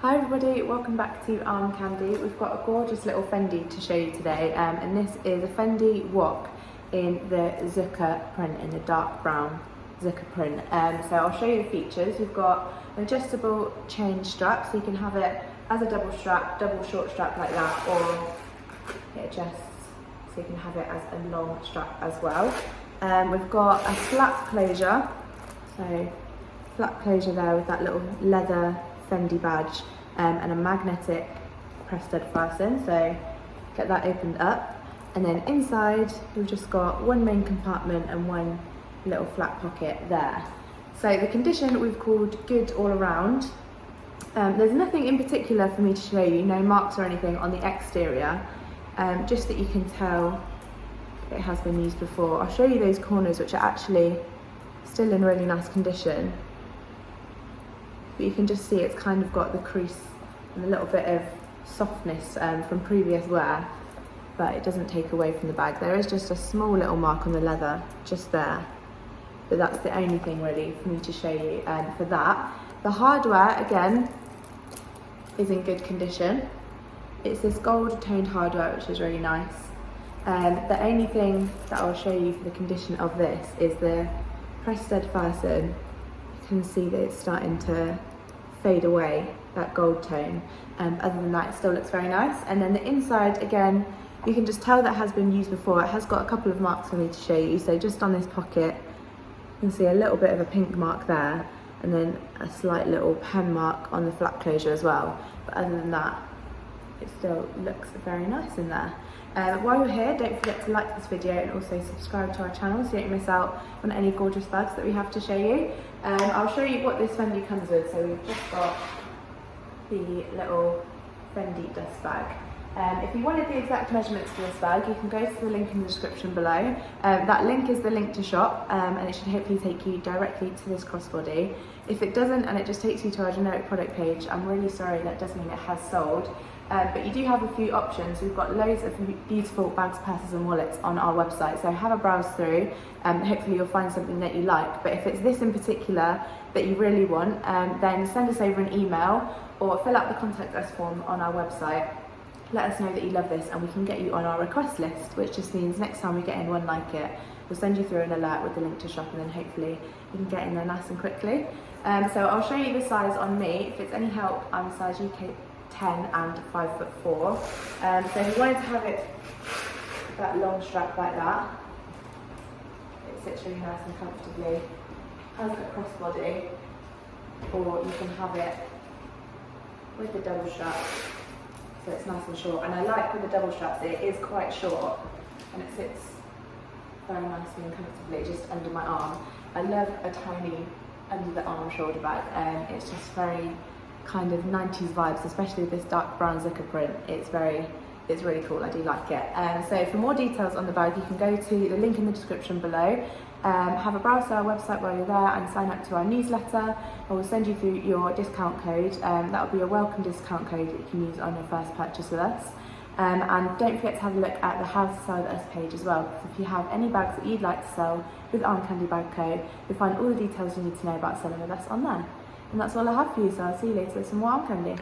Hi everybody, welcome back to Arm Candy. We've got a gorgeous little Fendi to show you today, and this is a Fendi WOC in the Zucca print, in the dark brown Zucca print. So I'll show you the features. We've got an adjustable chain strap, so you can have it as a double strap, double short strap like that, or it adjusts so you can have it as a long strap as well. We've got a flap closure, so flap closure there with that little leather Fendi badge and a magnetic press stud fasten, so get that opened up, and then inside we've just got one main compartment and one little flat pocket there. So the condition we've called good all around. There's nothing in particular for me to show you, no marks or anything on the exterior, just that you can tell it has been used before. I'll show you those corners, which are actually still in really nice condition. But you can just see it's kind of got the crease and a little bit of softness from previous wear, but it doesn't take away from the bag. There is just a small little mark on the leather just there, but that's the only thing really for me to show you for that. The hardware again is in good condition. It's this gold toned hardware, which is really nice. The only thing that I'll show you for the condition of this is the press stud fasten. You can see that it's starting to fade away, that gold tone. Other than that, it still looks very nice. And then the inside, again, you can just tell that has been used before. It has got a couple of marks for me to show you. So just on this pocket, you can see a little bit of a pink mark there, and then a slight little pen mark on the flap closure as well. But other than that, it still looks very nice in there. While you're here, don't forget to like this video and also subscribe to our channel so you don't miss out on any gorgeous bags that we have to show you. I'll show you what this Fendi comes with. So we've just got the little Fendi dust bag. If you wanted the exact measurements for this bag, you can go to the link in the description below. That link is the link to shop, and it should hopefully take you directly to this crossbody. If it doesn't and it just takes you to our generic product page, I'm really sorry, that does mean it has sold. But you do have a few options. We've got loads of beautiful bags, purses and wallets on our website, so have a browse through and hopefully you'll find something that you like. But if it's this in particular that you really want, then send us over an email or fill out the contact us form on our website. Let us know that you love this and we can get you on our request list, which just means next time we get in one like it, we'll send you through an alert with the link to shop, and then hopefully you can get in there nice and quickly. So I'll show you the size on me. If it's any help, I'm a size UK 10 and 5'4". So if you wanted to have it that long strap like that, it sits really nice and comfortably, has a crossbody, or you can have it with the double strap, so it's nice and short. And I like with the double straps, it is quite short and it sits very nicely and comfortably just under my arm. I love a tiny under the arm shoulder bag, and it's just very kind of 90s vibes, especially with this dark brown Zucca print. It's really cool, I do like it. So for more details on the bag, you can go to the link in the description below. Have a browse to our website while you're there and sign up to our newsletter, and we'll send you through your discount code. That will be a welcome discount code that you can use on your first purchase with us. And don't forget to have a look at the How to Sell with Us page as well, because if you have any bags that you'd like to sell with Arm Candy Bag Co, you'll find all the details you need to know about selling with us on there. And that's all I have for you, so I'll see you later with some more Arm Candy.